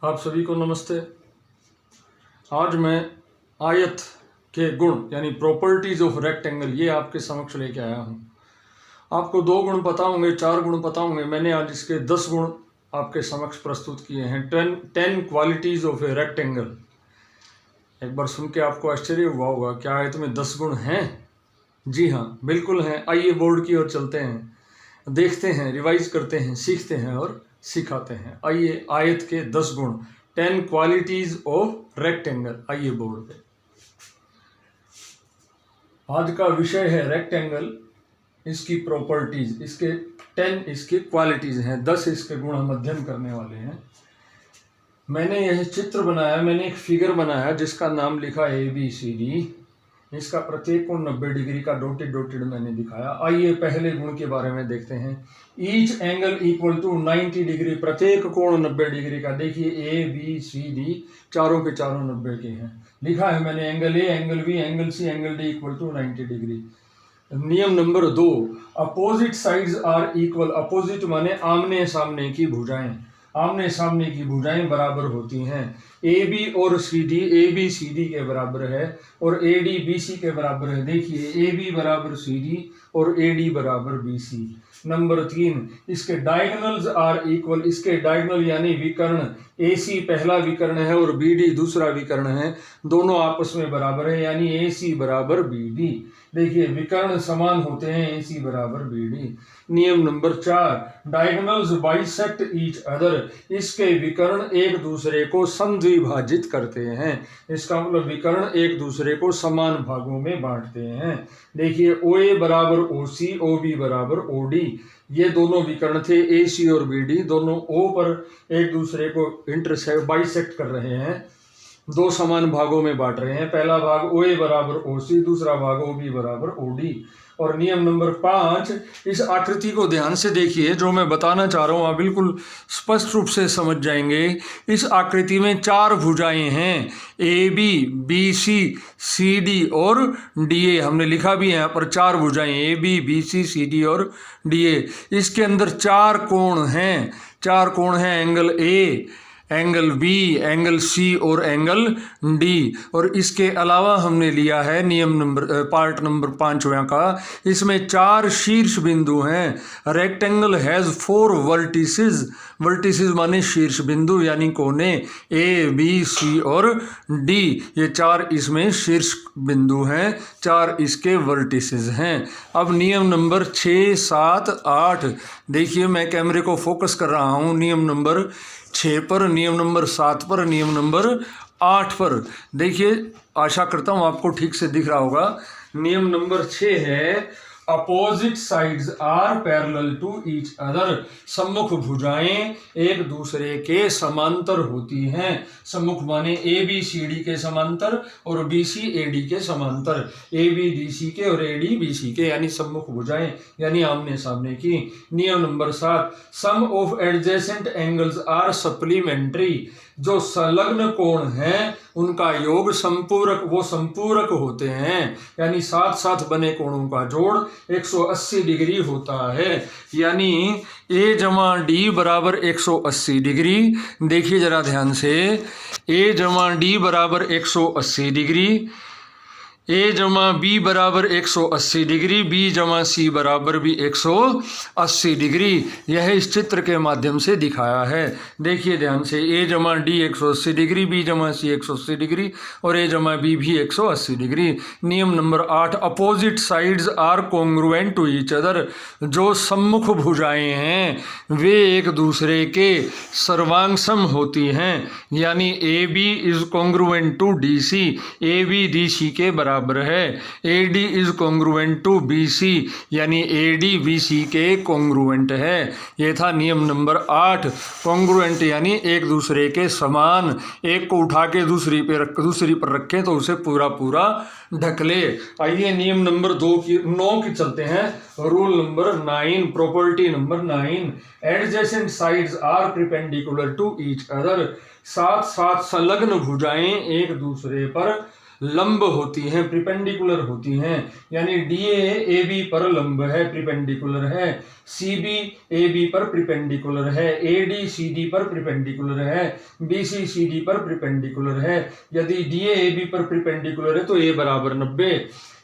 आप सभी को नमस्ते। आज मैं आयत के गुण यानी प्रॉपर्टीज ऑफ रेक्टेंगल ये आपके समक्ष लेके आया हूँ। आपको 2 गुण पता होंगे, 4 गुण पता होंगे। मैंने आज इसके 10 गुण आपके समक्ष प्रस्तुत किए हैं। 10 क्वालिटीज ऑफ ए रेक्टेंगल। एक बार सुन के आपको आश्चर्य हुआ होगा, क्या आयत में 10 गुण हैं? जी हाँ, बिल्कुल हैं। आइए बोर्ड की ओर चलते हैं, देखते हैं, रिवाइज करते हैं, सीखते हैं और सिखाते हैं। आइए आयत के 10 गुण, 10 क्वालिटीज ऑफ रेक्टेंगल। आइए बोर्ड पे। आज का विषय है रेक्टेंगल, इसकी प्रॉपर्टीज, इसके 10 इसके क्वालिटीज हैं, 10 इसके गुण हम अध्ययन करने वाले हैं। मैंने यह चित्र बनाया, मैंने एक फिगर बनाया जिसका नाम लिखा ABCD। इसका प्रत्येक कोण 90 डिग्री का डॉटेड मैंने दिखाया। आइए पहले गुण के बारे में देखते हैं। Each angle equal to 90 degree, प्रत्येक कोण 90 डिग्री का। देखिए ABCD चारों के चारों 90 के हैं। लिखा है मैंने angle A, angle B, angle C, angle D equal to 90 degree. नियम number 2, opposite sides are equal. Opposite माने आमने सामने की भुजाएं। आमने सामने की भुजाएं बराबर होती हैं। AB और CD, AB CD के बराबर है और AD BC के बराबर है। देखिए AB बराबर CD और AD बराबर BC। नंबर 3, इसके डायगोनल्स आर इक्वल। इसके डायगोनल यानी विकर्ण, AC पहला विकर्ण है और BD दूसरा विकर्ण है, दोनों आपस में बराबर है, यानी AC बराबर BD। देखिए विकर्ण समान होते हैं, AC बराबर BD। नियम number 4, diagonals bisect each other. इसके विकर्ण एक दूसरे को समद्विभाजित करते हैं। इसका मतलब विकर्ण एक दूसरे को समान भागों में बांटते हैं। देखिए OA बराबर OC, OB बराबर OD। ये दोनों विकर्ण थे, AC और BD, दोनों O पर एक दूसरे को इंटरसेक्ट बाइसेक्ट कर रहे हैं, 2 समान भागों में बांट रहे हैं। पहला भाग OA बराबर OC, दूसरा भाग OB बराबर OD। और नियम नंबर 5, इस आकृति को ध्यान से देखिए, जो मैं बताना चाह रहा हूँ आप बिल्कुल स्पष्ट रूप से समझ जाएंगे। इस आकृति में 4 भुजाएं हैं, AB, BC, CD और DA। हमने लिखा भी है यहाँ पर 4 भुजाएं, AB, BC, CD और DA। इसके अंदर 4 कोण हैं। 4 कोण हैं, angle A, angle B, angle C और एंगल D। और इसके अलावा हमने लिया है नियम नंबर पार्ट नंबर 5वां का, इसमें 4 शीर्ष बिंदु हैं। Rectangle has 4 vertices. वर्टिसेस माने शीर्ष बिंदु यानी कोने, A, B, C और D। ये 4 इसमें शीर्ष बिंदु हैं, 4 इसके वर्टिसेस हैं। अब नियम नंबर 6, 7, 8। देखिए मैं कैमरे को फोकस कर रहा हूँ। नियम नंबर 6 पर, नियम नंबर 7 पर, नियम नंबर 8 पर। देखिए आशा करता हूँ आपको ठीक से दिख रहा होगा। नियम नंबर 6 है, opposite sides are parallel to each other. सम्मुख भुजाएं एक दूसरे के समांतर होती हैं। सम्मुख माने ABCD के समांतर और BC AD के समांतर, AB DC के और AD BC के, यानी सम्मुख भुजाएं यानी आमने सामने की। नियम number 7, sum of adjacent angles are supplementary. जो संलग्न कोण हैं उनका योग संपूरक, वो संपूरक होते हैं, यानी साथ साथ बने कोणों का जोड़ 180 डिग्री होता है। यानी A जमा D बराबर 180 डिग्री। देखिए जरा ध्यान से, A जमा D बराबर 180 डिग्री, A जमा B बराबर 180 डिग्री, B जमा C बराबर भी 180 डिग्री। यह इस चित्र के माध्यम से दिखाया है। देखिए ध्यान से, A जमा D 180 डिग्री, B जमा C 180 डिग्री और A जमा B भी 180 डिग्री। नियम number 8, opposite sides are congruent to each other. जो सम्मुख भुजाएं हैं वे एक दूसरे के सर्वांगसम होती हैं, यानी AB is congruent to DC, AB DC के बराबर है। AD is congruent to BC, यानी AD BC के कॉन्ग्रुएंट है। ये था नियम नंबर 8। कॉन्ग्रुएंट यानी एक दूसरे के समान। एक को उठा के दूसरी पर रखें तो उसे पूरा पूरा ढक ले। आइए नियम नंबर 9 की चलते हैं। Rule number 9, property number 9, adjacent sides are perpendicular to each other. साथ साथ संलग्न भुजाएं एक दूसरे पर लंब होती हैं, प्रिपेंडिकुलर होती हैं, यानी DA AB पर लंब है, प्रिपेंडिकुलर है, CB AB पर प्रिपेंडिकुलर है, AD CD पर प्रिपेंडिकुलर है, BC CD पर प्रिपेंडिकुलर है। यदि DA AB पर प्रिपेंडिकुलर है तो A बराबर 90।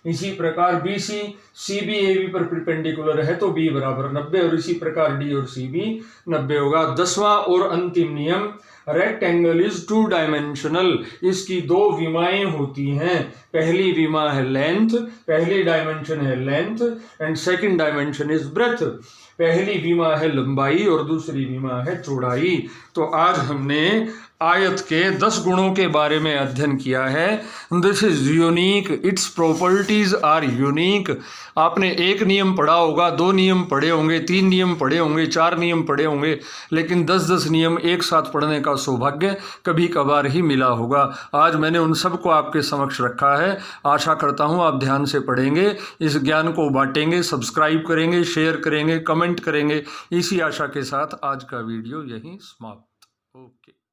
इसी प्रकार BC CB AB पर प्रिपेंडिकुलर है तो B बराबर 90, और इसी प्रकार D और CB 90 होगा। 10वां और अंतिम नियम, रेक्टेंगल इज टू डायमेंशनल। इसकी दो विमाएं होती हैं। पहली विमा है लेंथ, पहली डायमेंशन है length, and second dimension is breadth. पहली विमा है लंबाई और दूसरी विमा है चौड़ाई। तो आज हमने आयत के 10 गुणों के बारे में अध्ययन किया है। This is unique, its properties are unique. आपने एक नियम पढ़ा होगा, 2 नियम पढ़े होंगे, 3 नियम पढ़े होंगे, 4 नियम पढ़े होंगे, लेकिन 10-10 नियम एक साथ पढ़ने का सौभाग्य कभी कभार ही मिला होगा। आज मैंने उन सबको आपके समक्ष रखा है। आशा करता हूँ आप ध्यान से पढ़ेंगे, इस ज्ञान को बांटेंगे, सब्सक्राइब करेंगे, शेयर करेंगे, कमेंट करेंगे। इसी आशा के साथ आज का वीडियो यहीं समाप्त। ओके।